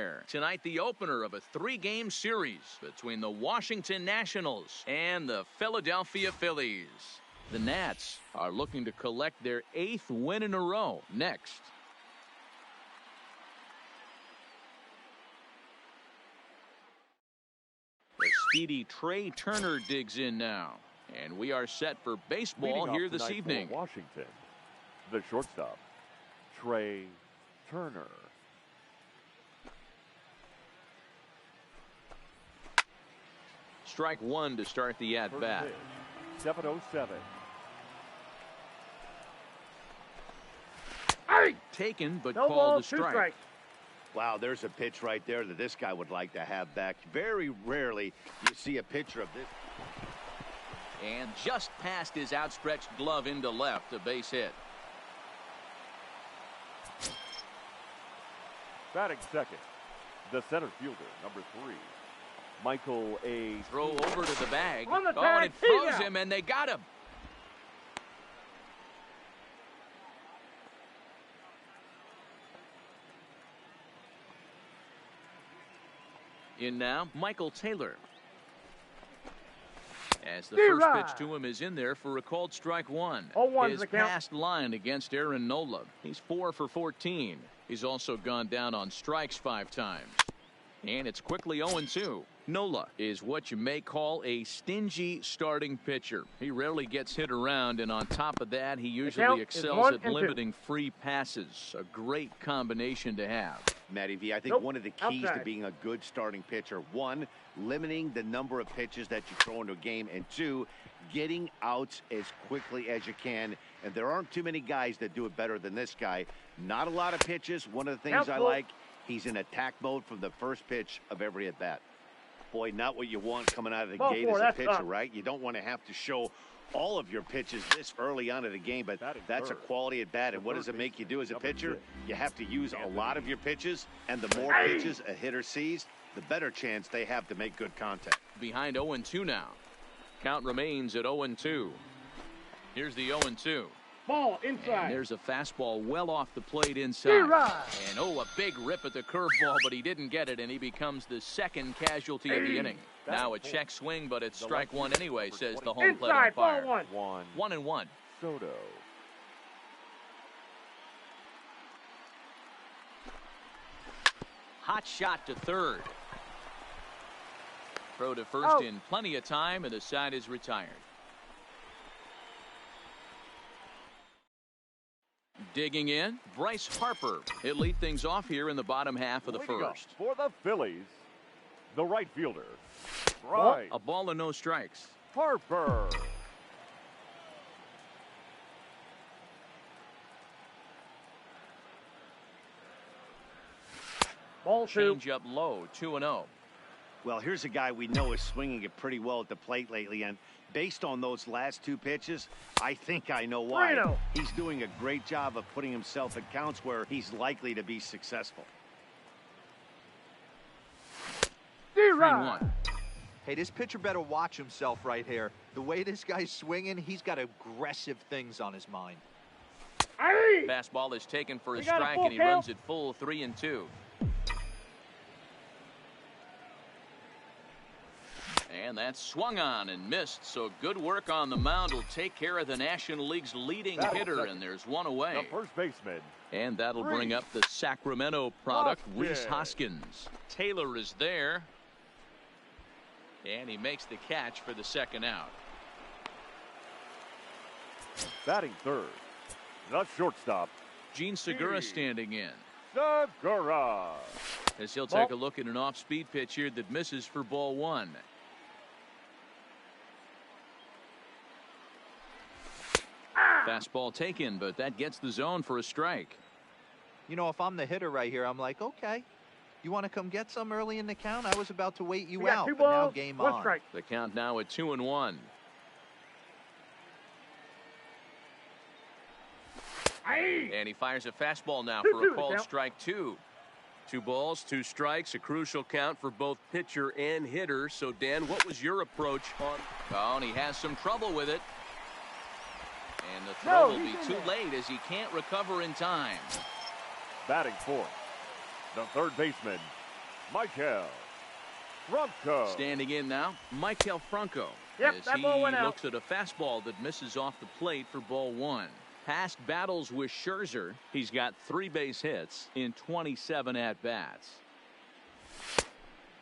there. Tonight, the opener of a 3-game series between the Washington Nationals and the Philadelphia Phillies. The Nats are looking to collect their 8th win in a row next. The speedy Trey Turner digs in now. And we are set for baseball here this evening. Washington, the shortstop, Trey Turner. Strike one to start the at-bat. 7:07. Taken, but No called ball, a strike. 2 strikes. Wow, there's a pitch right there that this guy would like to have back. Very rarely you see a pitcher of this. And just past his outstretched glove into left, a base hit. Batting second, the center fielder, number 3, Michael A. Throw over to the bag. On the Oh, and tag, it froze he's out. him, and they got him. In now, Michael Taylor. As the first pitch to him is in there for a called strike one. 0-1 His the count. past line against Aaron Nola. He's 4 for 14. He's also gone down on strikes 5 times. And it's quickly 0-2. Nola is what you may call a stingy starting pitcher. He rarely gets hit around, and on top of that, he usually count is excels 1 at and 2. limiting free passes. A great combination to have. Matty V, I think Nope, one of the keys to outside. being a good starting pitcher, 1, limiting the number of pitches that you throw into a game, and 2, getting outs as quickly as you can. And there aren't too many guys that do it better than this guy. Not a lot of pitches. One of the things I Count, like, he's in attack mode from the first pitch of every at-bat. Boy, not what you want coming out of the Ball gate 4, as a that's pitcher, up. right? You don't want to have to show all of your pitches this early on in the game, but Batting that's a third. quality at bat. And The what does third it make you do as a number pitcher? 6. You have to use a lot of your pitches, and the more pitches a hitter sees, the better chance they have to make good contact. Behind 0-2 now. Count remains at 0-2. Here's the 0-2. Ball And inside. there's a fastball well off the plate inside. D-Rod. And a big rip at the curveball, but he didn't get it, and he becomes the second casualty of the inning. Now a check swing, but it's strike one anyway, says the home plate Inside, ball umpire. 1. 1-1. Soto. Hot shot to third. Throw to first Out. in plenty of time, and the side is retired. Digging in, Bryce Harper. He'll lead things off here in the bottom half of the Leading off first. for the Phillies, the right fielder, Ball. Bryce A ball and no strikes. Harper. Ball 2. Change up low, 2-0. Well, here's a guy we know is swinging it pretty well at the plate lately, and based on those last 2 pitches, I think I know why. 3-0. He's doing a great job of putting himself in counts where he's likely to be successful. D-Rod. 3-1. Hey, this pitcher better watch himself right here. The way this guy's swinging, he's got aggressive things on his mind. Aye. Fastball is taken for a We got a strike, full and he count. runs it full 3-2. And that's swung on and missed, so good work on the mound will take care of the National League's leading Battle hitter, second. and there's one away. The first baseman, And that'll bring Reese up the Sacramento product, Reese Hoskins. Hoskins. Taylor is there, and he makes the catch for the second out. batting third, the shortstop, Gene Segura Gee. standing in, Segura. as he'll Ball. take a look at an off-speed pitch here that misses for ball 1. Fastball taken, but that gets the zone for a strike. You know, if I'm the hitter right here, I'm like, okay, you want to come get some early in the count? I was about to wait you We got out, 2 but now balls, game 1 on. strike. The count now at 2-1. Aye. And he fires a fastball now 2-2 for a the called count. strike 2. 2 balls, 2 strikes, a crucial count for both pitcher and hitter. So, Dan, what was your approach on? Oh, and he has some trouble with it. And the throw No, will he's be in too there. late as he can't recover in time. Batting fourth, the third baseman, Maikel Franco. Standing in now, Maikel Franco. Yep, as that he ball went out. looks at a fastball that misses off the plate for ball one. Past battles with Scherzer, he's got 3 base hits in 27 at-bats.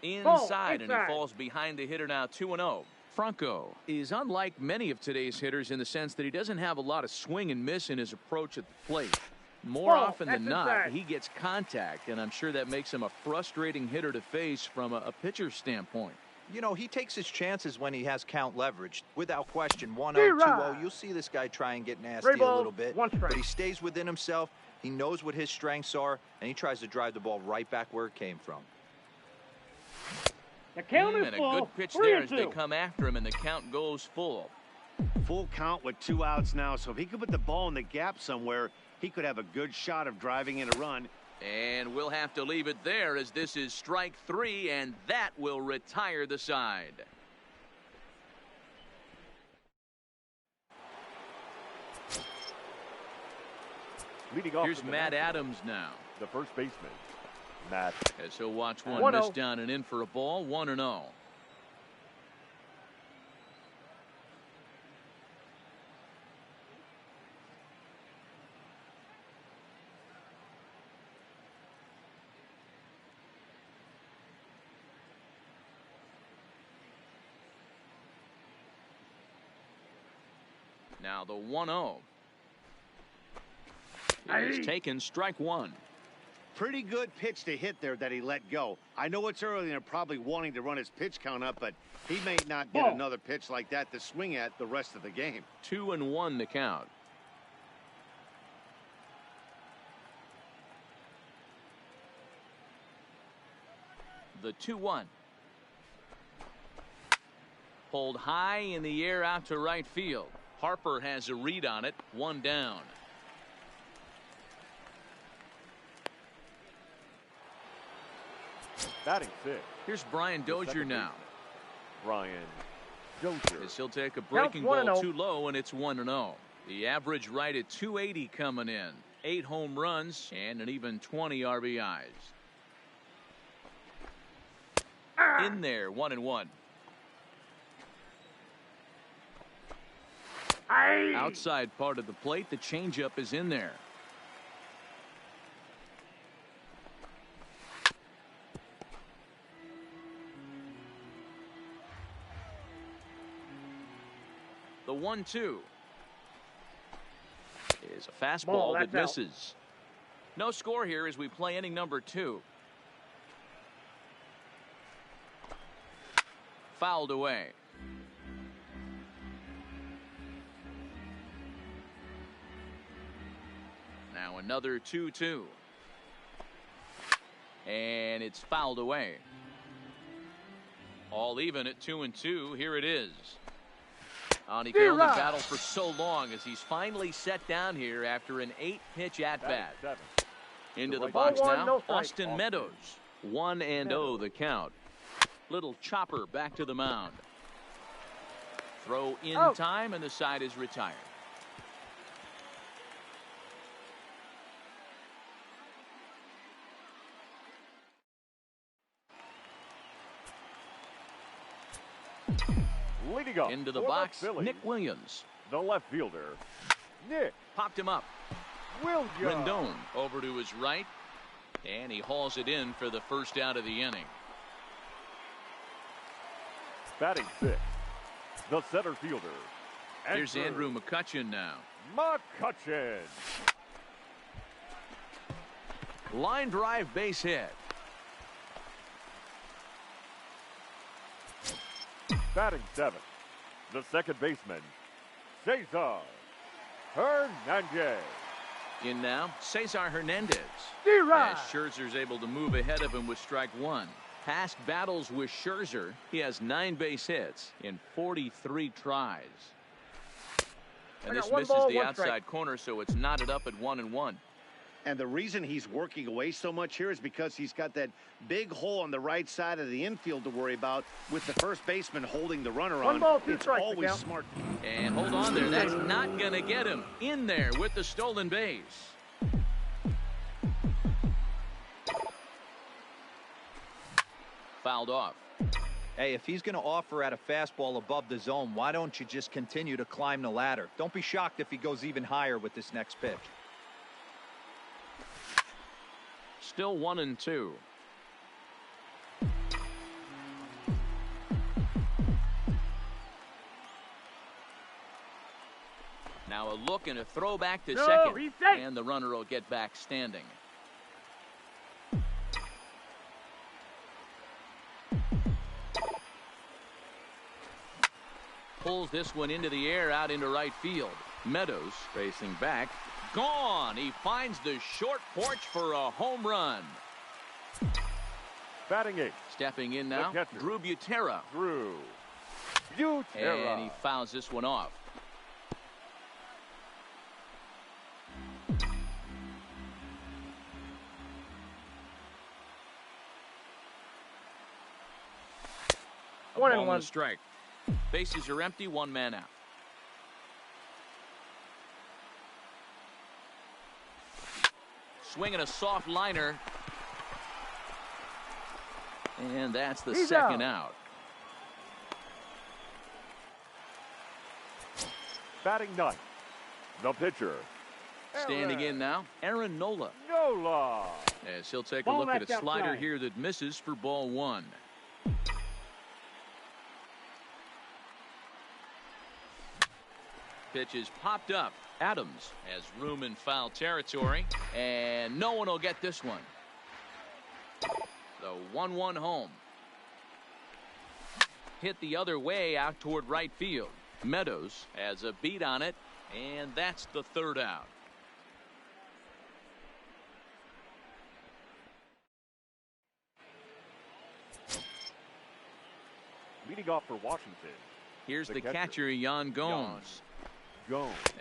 Inside, and he falls behind the hitter now 2-0. Franco is unlike many of today's hitters in the sense that he doesn't have a lot of swing and miss in his approach at the plate. More often than not, he gets contact, and I'm sure that makes him a frustrating hitter to face from a pitcher's standpoint. You know, he takes his chances when he has count leveraged. Without question, 1-0, 2-0, you'll see this guy try and get nasty a little bit. But he stays within himself. He knows what his strengths are, and he tries to drive the ball right back where it came from. The count is and a full. good pitch there as they come after him, and the count goes full. Full count with 2 outs now, so if he could put the ball in the gap somewhere, he could have a good shot of driving in a run. And we'll have to leave it there as this is strike 3, and that will retire the side. Leading off. Here's Matt Adams now. The first baseman, Matt. As he'll watch one miss down and in for a ball, 1-0. Now the 1-0. He's taken strike 1. Pretty good pitch to hit there that he let go. I know it's early and they're probably wanting to run his pitch count up, but he may not get another pitch like that to swing at the rest of the game. 2-1 the count. The 2-1. Pulled high in the air out to right field. Harper has a read on it. 1 down. Batting 6. Here's Brian Dozier now. Brian Dozier. As he'll take a breaking ball too low, and it's 1-0. The average right at 280 coming in. 8 home runs and an even 20 RBIs. In there, 1-1. Outside part of the plate, the changeup is in there. The 1-2 is a fastball that misses. No score here as we play inning number 2. Fouled away. Now another 2-2. And it's fouled away. All even at 2-2. Here it is. He can only battle for so long as he's finally set down here after an 8-pitch at-bat. Into the box now, Austin Meadows. 1-0 the count. Little chopper back to the mound. Throw in time, and the side is retired. Leading up into the box, Nick Williams. The left fielder, Nick. Popped him up. Williams. Rendon over to his right, and he hauls it in for the first out of the inning. Batting 6, the center fielder. Here's Andrew McCutchen now. McCutchen. Line drive base hit. Batting 7, the second baseman, Cesar Hernandez. In now, Cesar Hernandez. As Scherzer's able to move ahead of him with strike 1. Past battles with Scherzer, he has 9 base hits in 43 tries. And this misses the outside corner, so it's knotted up at 1-1. And the reason he's working away so much here is because he's got that big hole on the right side of the infield to worry about with the first baseman holding the runner on. It's always smart. And hold on there. That's not going to get him in there with the stolen base. . fouled off. Hey, if he's going to offer at a fastball above the zone, why don't you just continue to climb the ladder? Don't be shocked if he goes even higher with this next pitch. Still 1-2. Now a look and a throw back to second. And the runner will get back standing. Pulls this one into the air out into right field. Meadows racing back. Gone. He finds the short porch for a home run. Batting eighth. Stepping in now, Drew Butera. Drew Butera. And he fouls this one off. One ball and one. And a strike. Bases are empty, one man out. Swinging a soft liner. And that's the second out. Batting ninth, the pitcher. Standing in now, Aaron Nola. Nola. As he'll take a look at a slider here that misses for ball one. Pitch is popped up. Adams has room in foul territory, and no one will get this one. The 1-1 home. Hit the other way out toward right field. Meadows has a beat on it, and that's the third out. Leading off for Washington. Here's the catcher, Yan Gomes.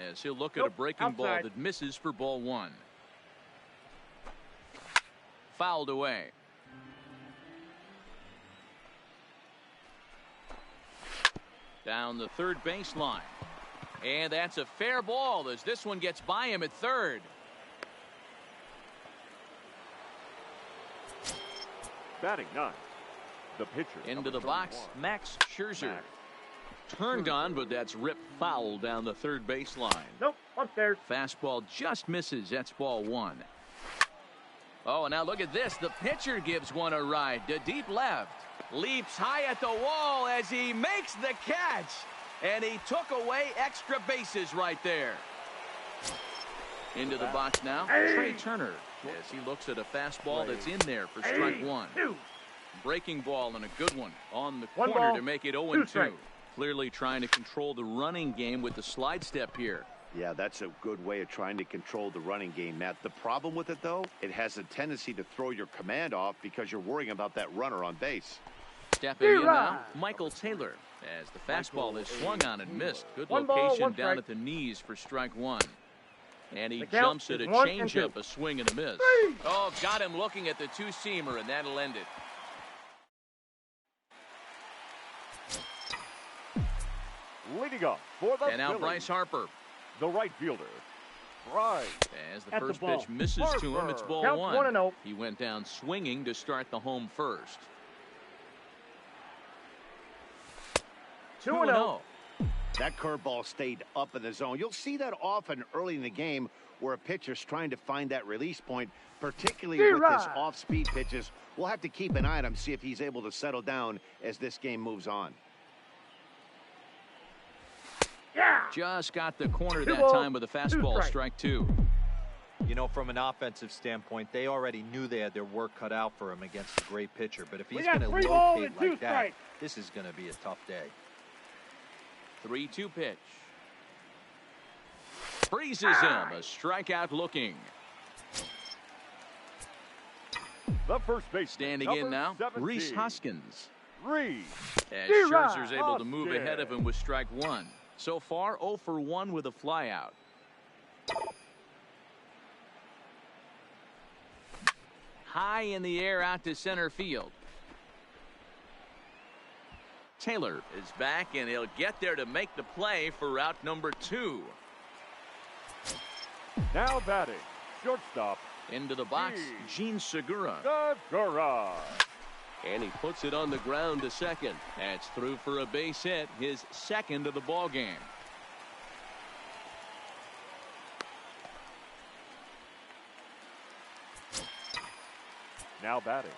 As he'll look at a breaking ball that misses for ball one. Fouled away. Down the third baseline. And that's a fair ball as this one gets by him at third. Batting ninth, the pitcher. Into the box, Max Scherzer. Turned on, but that's ripped foul down the third baseline. Nope, upstairs. Fastball just misses. That's ball one. Oh, and now look at this. The pitcher gives one a ride to deep left. Leaps high at the wall as he makes the catch. And he took away extra bases right there. Into the box now, Trey Turner. As he looks at a fastball that's in there for strike one. Breaking ball and a good one on the corner to make it 0-2. Clearly trying to control the running game with the slide step here. Yeah, that's a good way of trying to control the running game, Matt. The problem with it, though, it has a tendency to throw your command off because you're worrying about that runner on base. Stepping in now, Michael Taylor. As the fastball is swung on and missed. Good location down at the knees for strike one. And he jumps at a changeup, a swing and a miss. Oh, got him looking at the two-seamer, and that'll end it. Leading up for the And now Bryce Harper. The right fielder. Bryce. As the first pitch misses to him, it's ball one. 1-0. He went down swinging to start the home first. 2-0. That curveball stayed up in the zone. You'll see that often early in the game where a pitcher's trying to find that release point, particularly with his off-speed pitches. We'll have to keep an eye on him, see if he's able to settle down as this game moves on. Just got the corner that time with a fastball, strike two. You know, from an offensive standpoint, they already knew they had their work cut out for him against a great pitcher. But if he's going to locate like that, this is going to be a tough day. 3-2 pitch. Freezes him. A strikeout looking. The first base standing in now, 17. Rhys Hoskins. Rhys. As Scherzer's able to move ahead of him with strike one. So far, 0 for 1 with a flyout. High in the air out to center field. Taylor is back, and he'll get there to make the play for route number 2. Now batting, shortstop. Into the box, Gene Segura. Segura. And he puts it on the ground to second. That's through for a base hit, his second of the ball game. Now batting,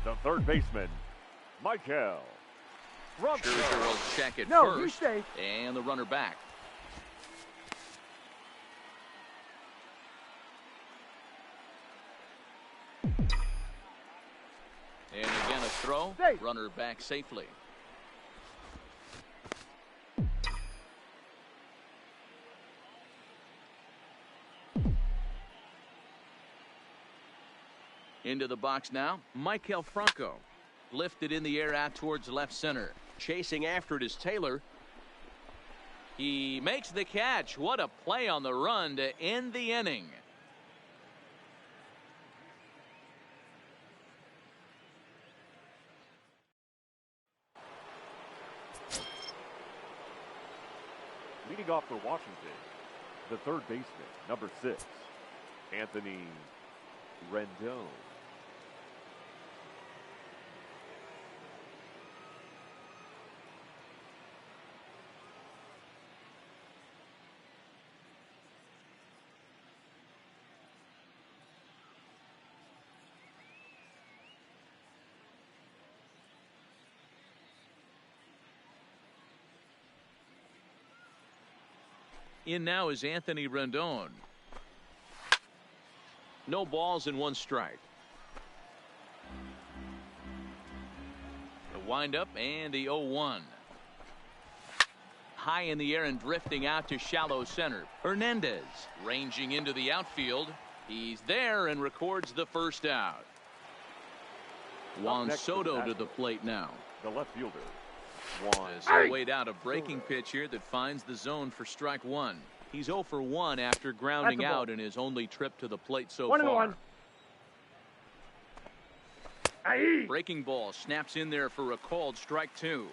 the third baseman, Michael Franco. Scherzer will check it No, first. And the runner back. And again a throw. Safe. Runner back safely. Into the box now, Michael Franco. Lifted in the air out towards left center. Chasing after it is Taylor. He makes the catch. What a play on the run to end the inning. Leading off for Washington, the third baseman, number 6, Anthony Rendon. In now is Anthony Rendon. No balls and 1 strike. The windup and the 0-1. High in the air and drifting out to shallow center. Hernandez ranging into the outfield. He's there and records the first out. Juan Soto to the plate now. The left fielder, Juan. He'll wait out a breaking pitch here that finds the zone for strike 1. He's 0 for 1 after grounding out in his only trip to the plate so far. 1-1. Breaking ball snaps in there for a called strike 2.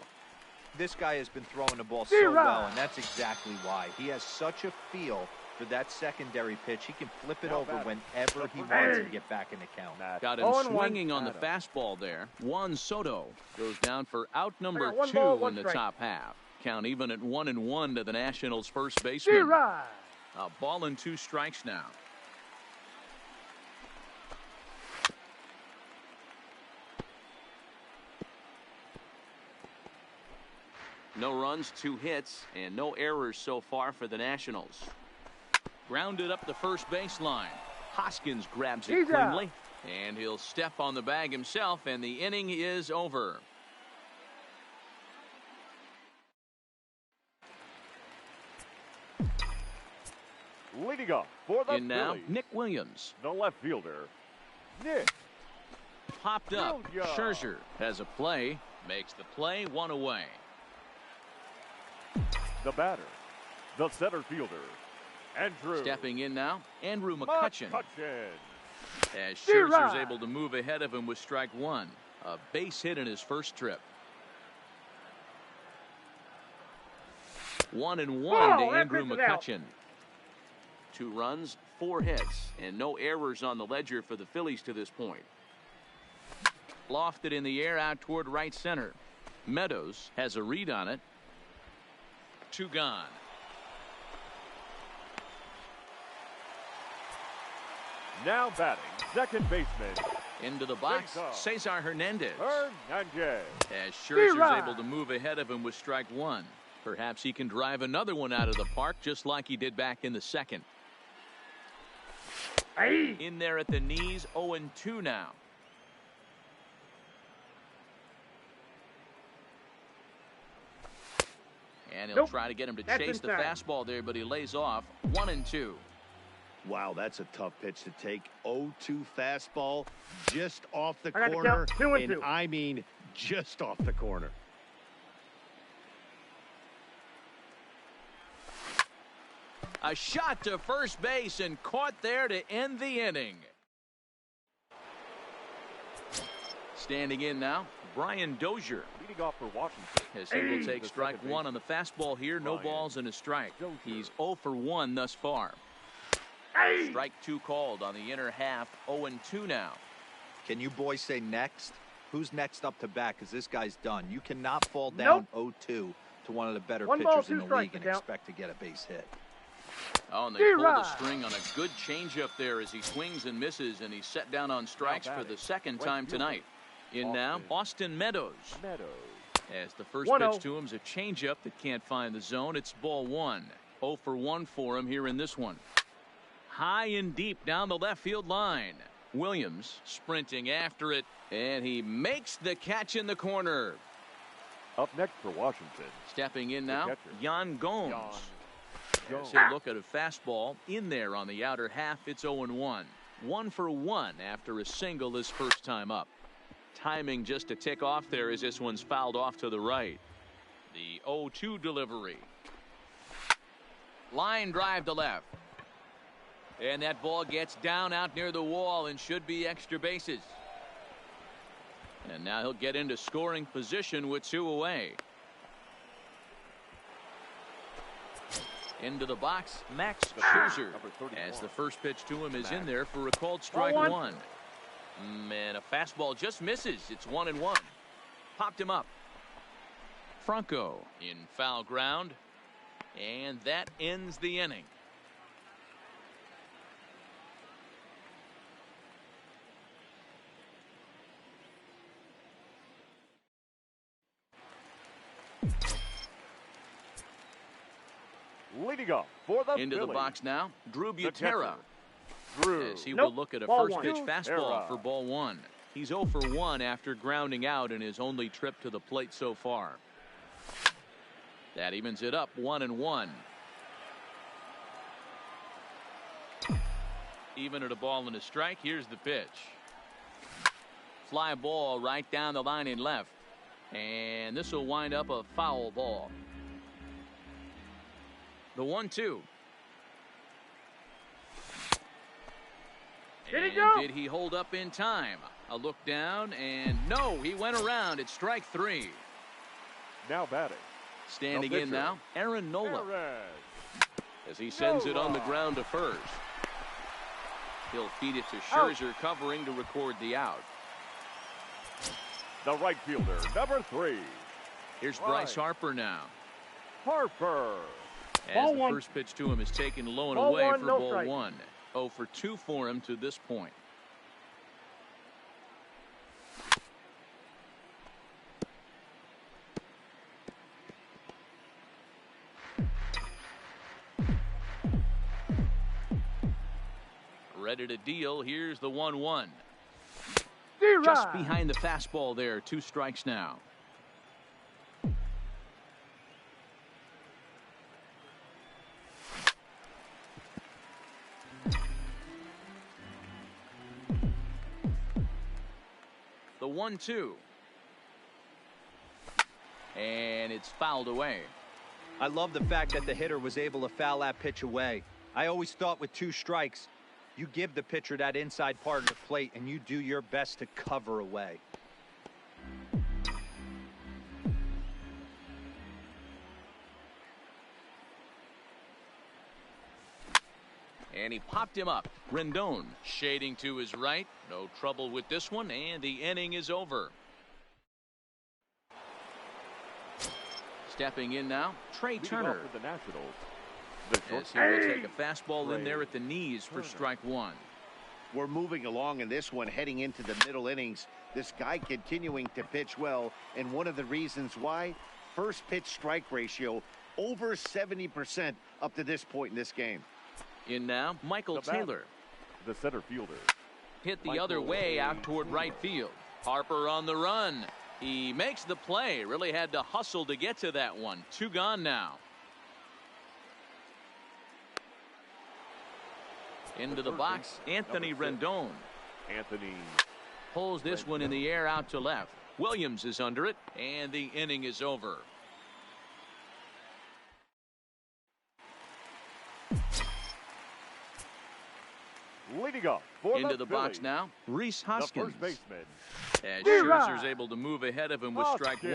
This guy has been throwing the ball so well, and that's exactly why. He has such a feel for that secondary pitch. He can flip it over whenever he wants to get back in the count. Got him swinging on the fastball there. Juan Soto goes down for out number 2 in the top half. Count even at 1-1 to the Nationals' first baseman. A ball and 2 strikes now. No runs, 2 hits, and no errors so far for the Nationals. Grounded up the first baseline. Hoskins grabs it cleanly, and he'll step on the bag himself, and the inning is over. Leading up for the In now, Phillies, Nick Williams. the left fielder, Nick. Popped up. Williams. Scherzer has a play. Makes the play, 1 away. The batter, the center fielder, Andrew. Stepping in now, Andrew McCutchen. As She's Scherzer's able to move ahead of him with strike 1. A base hit in his first trip. 1-1 to Andrew McCutchen. 2 runs, 4 hits, and no errors on the ledger for the Phillies to this point. Lofted in the air out toward right center. Meadows has a read on it. 2 gone. Now batting, second baseman, Into the box, Cesar Hernandez. Hernandez. As Scherzer's able to move ahead of him with strike 1. Perhaps he can drive another one out of the park just like he did back in the second. In there at the knees, 0-2 now. And he'll try to get him to chase the fastball there, but he lays off. 1-2. Wow, that's a tough pitch to take. 0-2 fastball just off the I got corner. to count 2 and 2. I mean just off the corner. A shot to first base and caught there to end the inning. Standing in now, Brian Dozier. Leading off for Washington. As he will take strike 1 on the fastball here. No balls and a strike. He's 0 for 1 thus far. Strike 2 called on the inner half. 0-2 now. Can you boys say next? who's next up to bat because this guy's done. You cannot fall down 0-2 to one of the better pitchers in the league and expect to get a base hit. Oh, and they pull the string on a good changeup there as he swings and misses, and he's set down on strikes for the second time tonight. In now, Austin Meadows. As the first pitch to him is a changeup that can't find the zone. It's ball one. 0 for 1 for him here in this one. High and deep down the left field line. Williams sprinting after it, and he makes the catch in the corner. Up next for Washington. Stepping in now, Yan Gomes. As he'll look at a fastball in there on the outer half. It's 0-1. 1 for 1 after a single his first time up. Timing just a tick off there as this one's fouled off to the right. The 0-2 delivery. Line drive to left. And that ball gets down out near the wall and should be extra bases. And now he'll get into scoring position with 2 away. Into the box, Max Scherzer, as the first pitch to him is in there for a called strike one. And a fastball just misses. It's 1-1. Popped him up. Franco in foul ground, and that ends the inning. Leading up for the into Phillies, the box now, Drew Butera. As he Nope. will look at a Ball first pitch one. fastball for ball one. He's 0 for 1 after grounding out in his only trip to the plate so far. That evens it up 1-1. Even at a ball and a strike. Here's the pitch. Fly ball right down the line in left. And this will wind up a foul ball. The 1-2. Did he go? Did he hold up in time? A look down, and no, he went around. It's strike 3. now batting. Standing in now, Aaron Nola. As he sends it on the ground to first. He'll feed it to Scherzer, covering to record the out. The right fielder, number 3. Here's Bryce Harper now. Harper. As the first pitch to him is taken low and away for ball 1. 0 for 2 for him to this point. Ready to deal. Here's the 1-1. Just behind the fastball there. 2 strikes now. The 1-2. And it's fouled away. I love the fact that the hitter was able to foul that pitch away. I always thought with 2 strikes, you give the pitcher that inside part of the plate and you do your best to cover away. And he popped him up. Rendon shading to his right. No trouble with this one, and the inning is over. Stepping in now, Trey Turner. For the Nationals. As he will take a fastball in there at the knees for strike 1. We're moving along in this one, heading into the middle innings. This guy continuing to pitch well, and one of the reasons why, first pitch strike ratio over 70% up to this point in this game. In now, Michael Taylor. The center fielder. Hit the other way out toward right field. Harper on the run. He makes the play. Really had to hustle to get to that one. 2 gone now. Into the box, Anthony Rendon. Anthony Pulls this one in the air out to left. Williams is under it, and the inning is over. leading up for into the box Phillies, now, Rhys the Hoskins. first baseman. As Scherzer's able to move ahead of him with strike 1.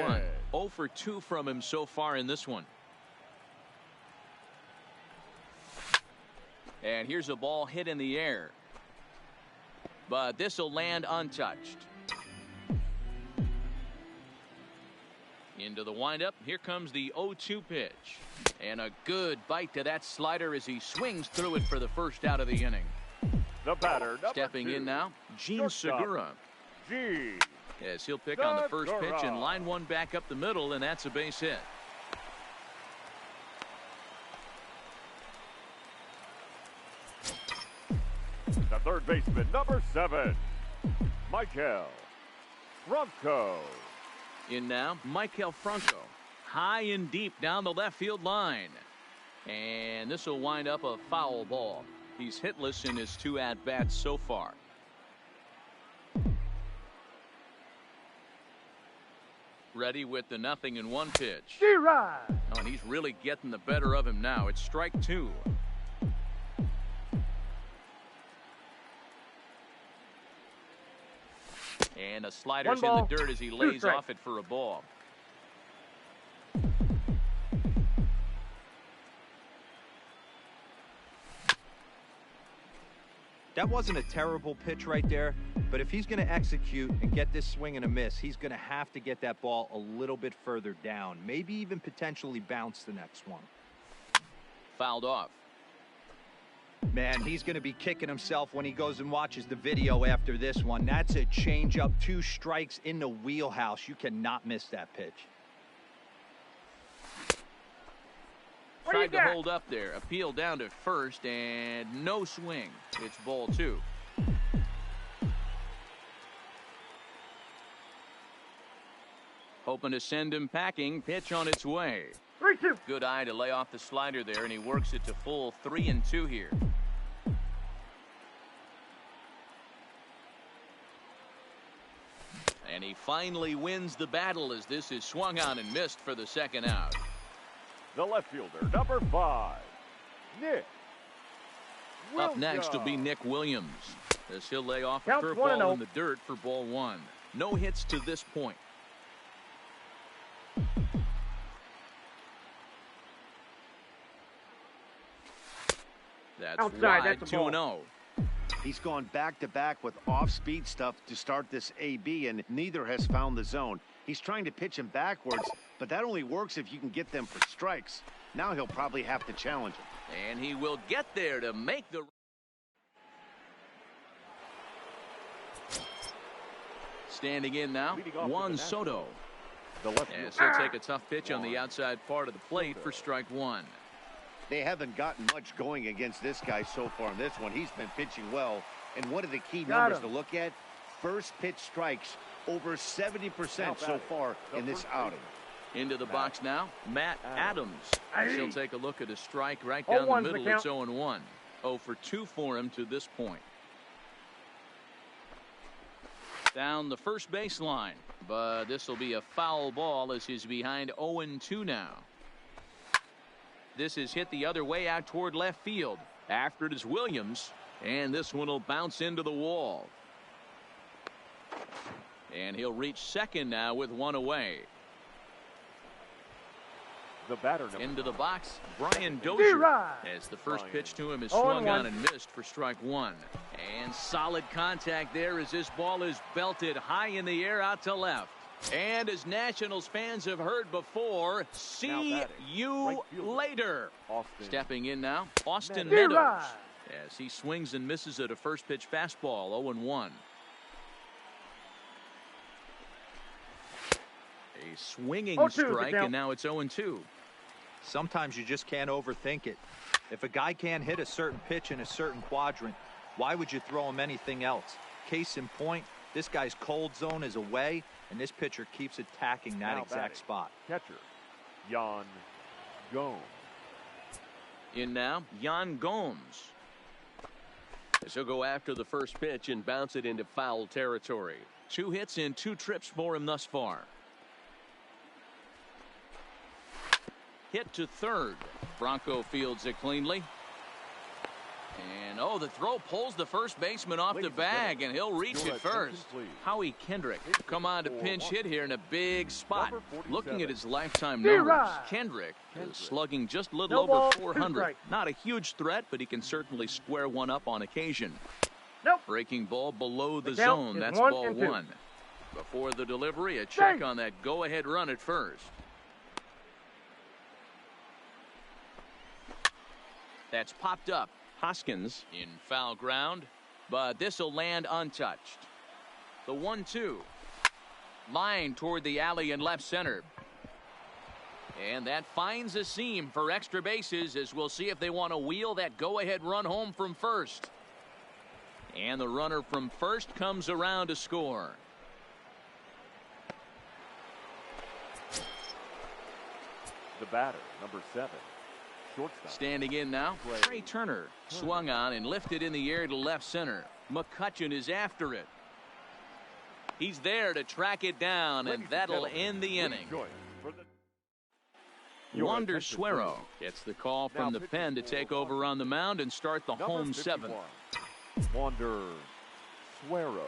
0 for 2 from him so far in this one. And here's a ball hit in the air. But this will land untouched. Into the windup. Here comes the 0-2 pitch. And a good bite to that slider as he swings through it for the first out of the inning. The batter, Stepping 2. in now, Gene Shortstop, Segura. Gene. Yes, he'll pick on the first pitch and line one back up the middle, and that's a base hit. The third baseman, number 7, Maikel Franco. In now, Maikel Franco. High and deep down the left field line. And this will wind up a foul ball. He's hitless in his 2 at-bats so far. Ready with the 0-1 pitch. G-Rod. Oh, and he's really getting the better of him now. It's strike 2. And a slider's in the dirt as he lays off it for a ball. That wasn't a terrible pitch right there, but if he's going to execute and get this swing and a miss, he's going to have to get that ball a little bit further down, maybe even potentially bounce the next one. Fouled off. Man, he's going to be kicking himself when he goes and watches the video after this one. That's a changeup, 2 strikes in the wheelhouse. You cannot miss that pitch. Tried to hold up there. Appeal down to first and no swing. It's ball 2. Hoping to send him packing. Pitch on its way. 3-2. Good eye to lay off the slider there, and he works it to full 3-2 here. And he finally wins the battle as this is swung on and missed for the second out. The left fielder, number 5, Nick Williams. Up next will be Nick Williams as he'll lay off a Counts curveball 1-0. in the dirt for ball 1. No hits to this point. That's outside. wide, That's a ball. 2-0. He's gone back-to-back with off-speed stuff to start this AB, and neither has found the zone. He's trying to pitch him backwards, but that only works if you can get them for strikes. Now he'll probably have to challenge him. And he will get there to make the... Standing in now, Juan Soto. The left Yes, fielder. he'll take a tough pitch on the outside part of the plate for strike 1. They haven't gotten much going against this guy so far in this one. He's been pitching well, and one of the key numbers to look at, first pitch strikes, over 70% so far in this outing. Into the box now, Matt Adams. He'll take a look at a strike right 0-1's down the the middle. It's 0-1. 0 for 2 for him to this point. Down the first baseline, but this will be a foul ball as he's behind 0-2 now. This is hit the other way out toward left field. After it is Williams, and this one will bounce into the wall. And he'll reach second now with 1 away. The batter, number Into the 9. box, Brian Dozier. D-Rod. As the first pitch to him is 0-1. swung on and missed for strike 1. And solid contact there as this ball is belted high in the air out to left. And as Nationals fans have heard before, see you later. Austin. Stepping in now, Austin D-Rod. Meadows. As he swings and misses at a first pitch fastball, 0-1. A swinging 0-2 strike, count. and now it's 0-2. Sometimes you just can't overthink it. If a guy can't hit a certain pitch in a certain quadrant, why would you throw him anything else? Case in point, this guy's cold zone is away, and this pitcher keeps attacking that Now exact batting. spot. Catcher, Yan Gomes. In now, Yan Gomes. As he'll go after the first pitch and bounce it into foul territory. 2 hits and 2 trips for him thus far. Hit to third. Bronco fields it cleanly. And the throw pulls the first baseman off the bag, and he'll reach it first. Howie Kendrick come on to pinch hit here in a big spot. Looking at his lifetime numbers, Kendrick is slugging just a little over 400. Not a huge threat, but he can certainly square one up on occasion. Nope. Breaking ball below the The count zone. is That's 1-2. ball 1. Before the delivery, a check on that go-ahead run at first. That's popped up. Hoskins in foul ground, but this will land untouched. The 1-2. Line toward the alley in left center. And that finds a seam for extra bases, as we'll see if they want to wheel that go-ahead run home from first. And the runner from first comes around to score. The batter, number 7. Shortstop. Standing in now, Trey Turner. Swung on and lifted in the air to left center. McCutchen is after it. He's there to track it down, and that'll end the inning. Wander Suero gets the call from the pen to take over on the mound and start the home 7th. Wander Suero.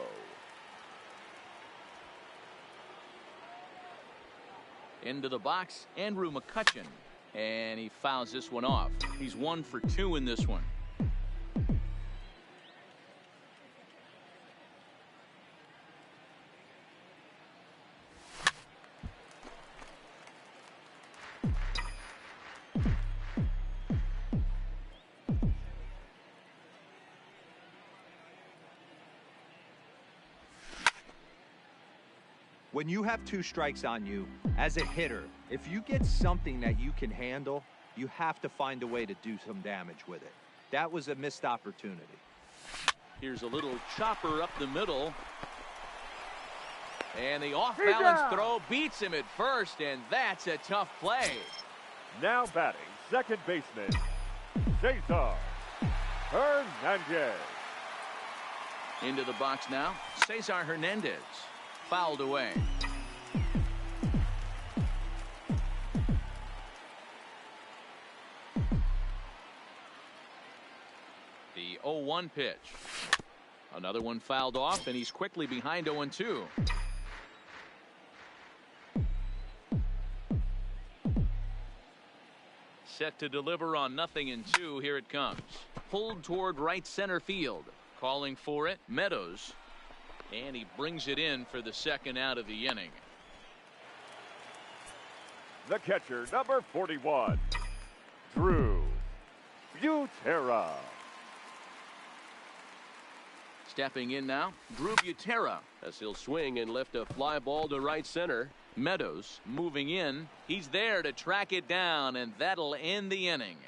Into the box, Andrew McCutchen. And he fouls this one off. He's 1 for 2 in this one. When you have 2 strikes on you, as a hitter, if you get something that you can handle, you have to find a way to do some damage with it. That was a missed opportunity. Here's a little chopper up the middle. And the off-balance throw beats him at first, and that's a tough play. Now batting, second baseman, Cesar Hernandez. Into the box now, Cesar Hernandez. Fouled away. The 0-1 pitch. Another one fouled off, and he's quickly behind 0-2. Set to deliver on 0-2. Here it comes. Pulled toward right center field. Calling for it, Meadows. And he brings it in for the second out of the inning. The catcher, number 41, Drew Butera. Stepping in now, Drew Butera, as he'll swing and lift a fly ball to right center. Meadows moving in. He's there to track it down, and that'll end the inning.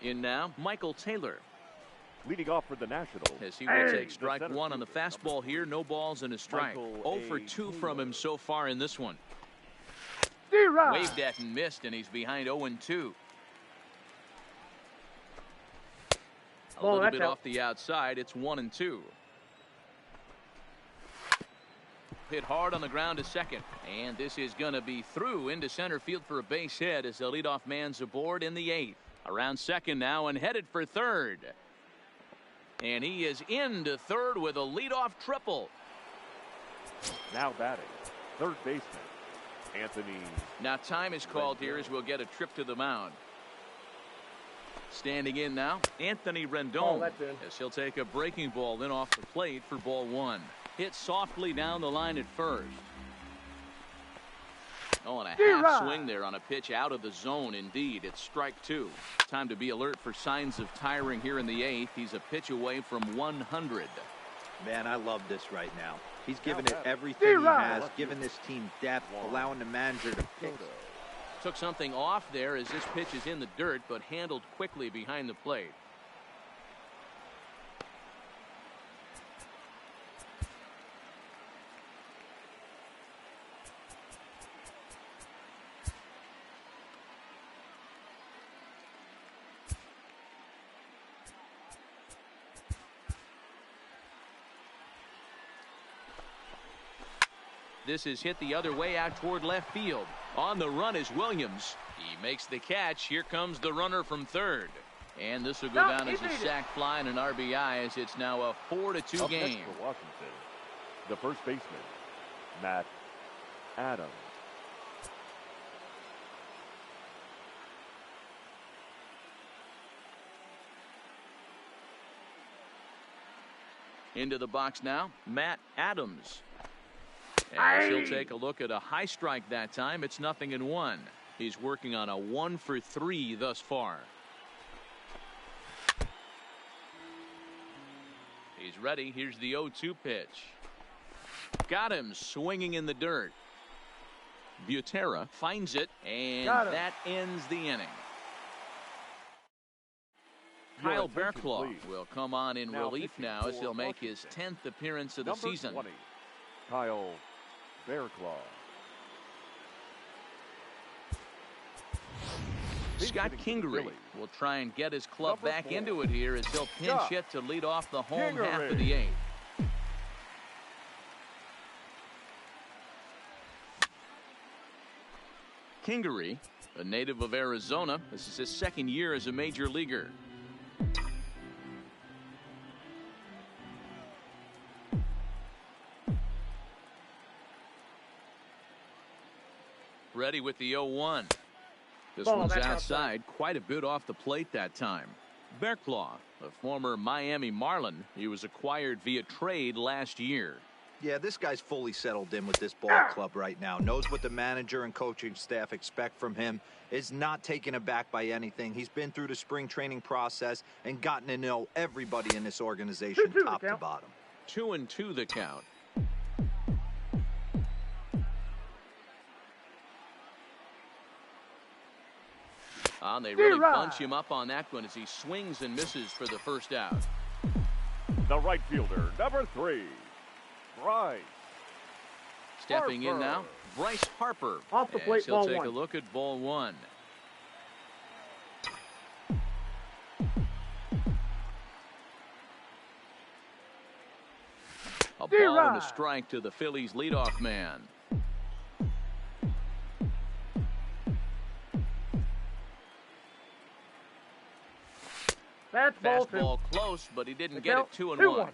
In now, Michael Taylor. Leading off for the Nationals. As he will take strike 1 on the fastball here. No balls and a strike. 0 for 2 from him so far in this one. Waved at and missed, and he's behind 0-2. A little bit off the outside. It's 1-2. Hit hard on the ground to second. And this is going to be through into center field for a base hit as the leadoff man's aboard in the 8th. Around second now and headed for third. And he is into third with a leadoff triple. Now batting, third baseman, Anthony. Now time is called here as we'll get a trip to the mound. Standing in now, Anthony Rendon, as he'll take a breaking ball in off the plate for ball 1. Hit softly down the line at first. Oh, and a half swing there on a pitch out of the zone. Indeed, it's strike 2. Time to be alert for signs of tiring here in the 8th. He's a pitch away from 100. Man, I love this right now. He's given it everything he has, given this team depth, allowing the manager to pick. Took something off there as this pitch is in the dirt, but handled quickly behind the plate. This is hit the other way out toward left field. On the run is Williams. He makes the catch. Here comes the runner from third. And this will go down as a sac fly and an RBI, as it's now a 4-2 game. Next for Washington, the first baseman, Matt Adams. Into the box now, Matt Adams. As he'll take a look at a high strike that time. It's 0-1. He's working on a 1-for-3 thus far. He's ready. Here's the 0-2 pitch. Got him swinging in the dirt. Butera finds it, and that ends the inning. Kyle Barraclough will come on in relief now as he'll make his 10th appearance of the season. 20, Kyle Barraclough. Scott Kingery will try and get his club back into it here as he'll pinch hit to lead off the home half of the 8th. Kingery, a native of Arizona, this is his second year as a major leaguer. Ready with the 0-1. This one's outside, quite a bit off the plate that time. Barraclough, a former Miami Marlin, he was acquired via trade last year. Yeah, this guy's fully settled in with this ball club right now. Knows what the manager and coaching staff expect from him. Is not taken aback by anything. He's been through the spring training process and gotten to know everybody in this organization top to bottom. 2-2 the count. They really bunch him up on that one as he swings and misses for the first out. The right fielder, number 3, Bryce Stepping Harper. in now, Bryce Harper. Off the plate, he'll ball take 1. a look at ball 1. A ball and a strike to the Phillies leadoff man. Fastball close, but he didn't get it. 2-1.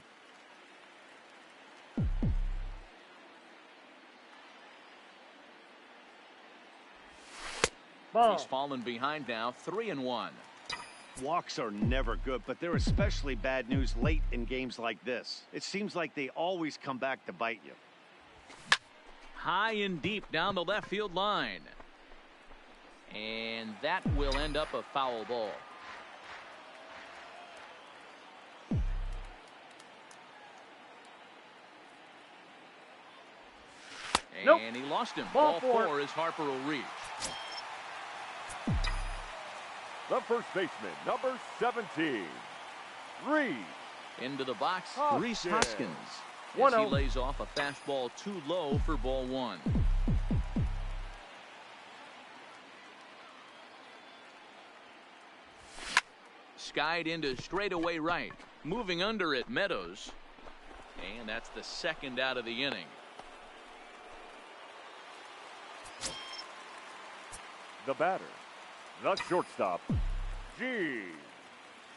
He's fallen behind now, 3-1. Walks are never good, but they're especially bad news late in games like this. It seems like they always come back to bite you. High and deep down the left field line. And that will end up a foul ball. And he lost him. Ball 4 as Harper will reach. The first baseman, number 17, Rhys. Into the box, Rhys Hoskins. As 1-0. he lays off a fastball too low for ball 1. Skied into straightaway right. Moving under it, Meadows. And that's the second out of the inning. The batter, the shortstop, Jean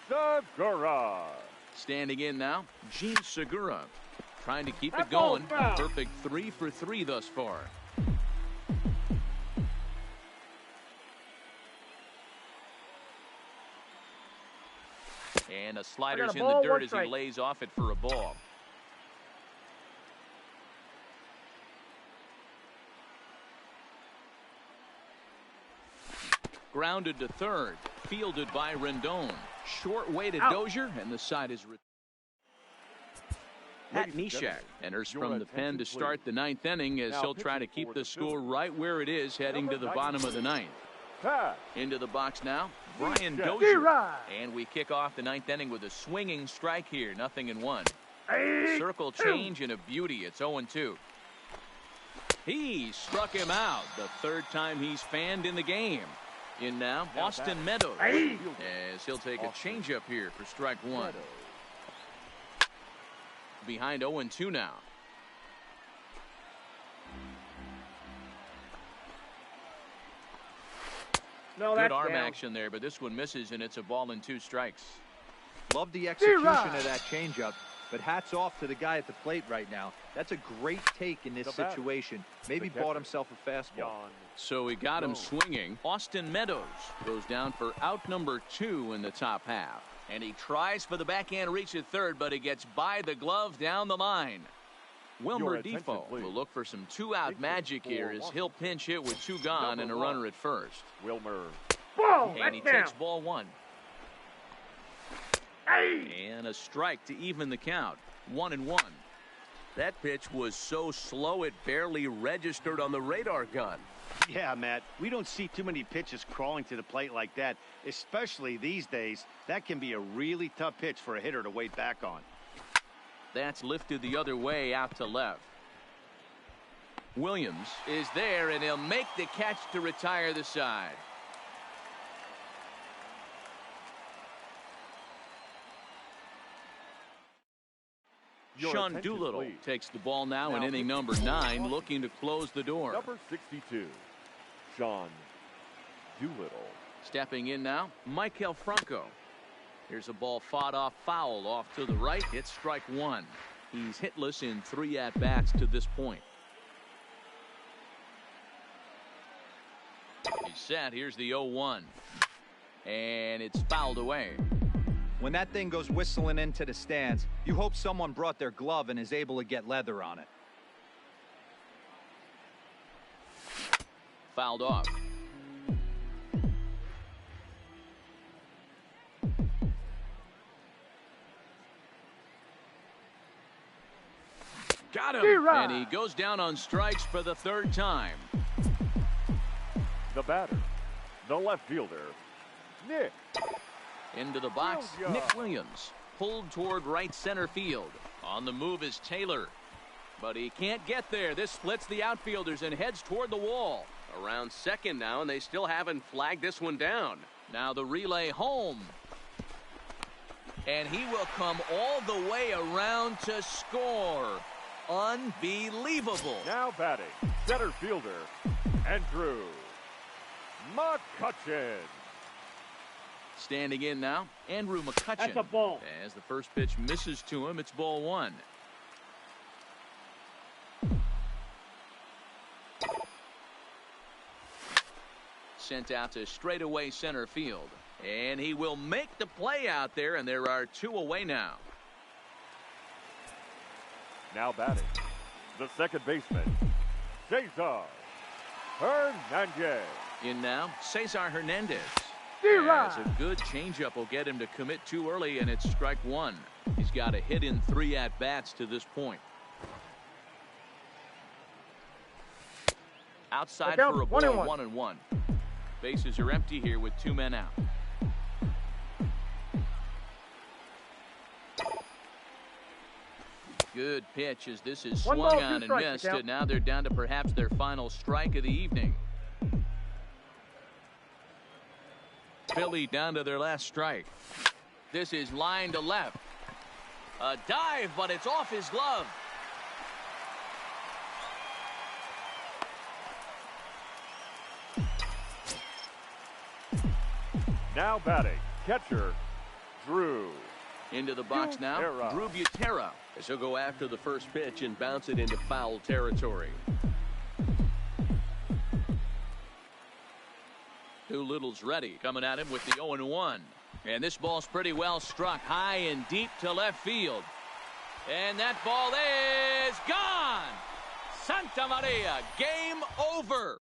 Segura. Standing in now, Jean Segura. Trying to keep it going. A perfect 3 for 3 thus far. And a slider's in the dirt as he lays off it for a ball. Grounded to third, fielded by Rendon. Short way to Dozier, and the side is. Pat Neshek enters from the pen to start the 9th inning as he'll try to keep the score right where it is heading to the bottom of the 9th. Into the box now, Brian Dozier. And we kick off the 9th inning with a swinging strike here, 0-1. Circle change and a beauty. It's 0-2. He struck him out the 3rd time he's fanned in the game. In now, Austin Meadows, as he'll take a changeup here for strike 1. Behind 0-2 now. Good arm action there, but this one misses, and it's a ball and 2 strikes. Love the execution of that changeup, but hats off to the guy at the plate right now. That's a great take in this situation. Maybe bought himself a fastball. So he got him swinging. Austin Meadows goes down for out number 2 in the top half. And he tries for the backhand reach at third, but he gets by the glove down the line. Wilmer Defoe will look for some two-out magic here as he'll pinch hit with two gone and a runner at first. Wilmer. Ball, and he takes ball one. And a strike to even the count. 1-1. That pitch was so slow it barely registered on the radar gun. Yeah, Matt, we don't see too many pitches crawling to the plate like that, especially these days. That can be a really tough pitch for a hitter to wait back on. That's lifted the other way out to left. Williams is there, and he'll make the catch to retire the side. Sean Doolittle takes the ball now in inning number 9, looking to close the door. Number 62, Sean Doolittle. Stepping in now, Maikel Franco. Here's a ball fought off foul off to the right. It's strike one. He's hitless in 3 at-bats to this point. He's set. Here's the 0-1. And it's fouled away. When that thing goes whistling into the stands, you hope someone brought their glove and is able to get leather on it. Fouled off. Got him. And he goes down on strikes for the 3rd time. The batter, the left fielder, Nick. Into the box, Nick Williams. Pulled toward right center field. On the move is Taylor. But he can't get there. This splits the outfielders and heads toward the wall. Around second now, and they still haven't flagged this one down. Now the relay home. And he will come all the way around to score. Unbelievable. Now batting, center fielder, Andrew McCutchen. Standing in now, Andrew McCutchen. That's a ball. As the first pitch misses to him, it's ball one. Sent out to straightaway center field. And he will make the play out there, and there are 2 away now. Now batting, the second baseman, Cesar Hernandez. In now, Cesar Hernandez. As a good changeup will get him to commit too early, and it's strike one. He's got a hit in 3 at-bats to this point. Outside for a ball, 1-1. Bases are empty here with 2 men out. Good pitch as this is swung on and missed, and now they're down to perhaps their final strike of the evening. Philly down to their last strike. This is line to left. A dive, but it's off his glove. Now batting, catcher, Drew. Into the box now, Drew Butera. As he'll go after the first pitch and bounce it into foul territory. Doolittle's ready, coming at him with the 0-1. And this ball's pretty well struck high and deep to left field. And that ball is gone! Santa Maria, game over!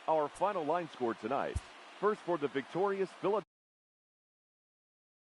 Our final line score tonight. First for the victorious Philadelphia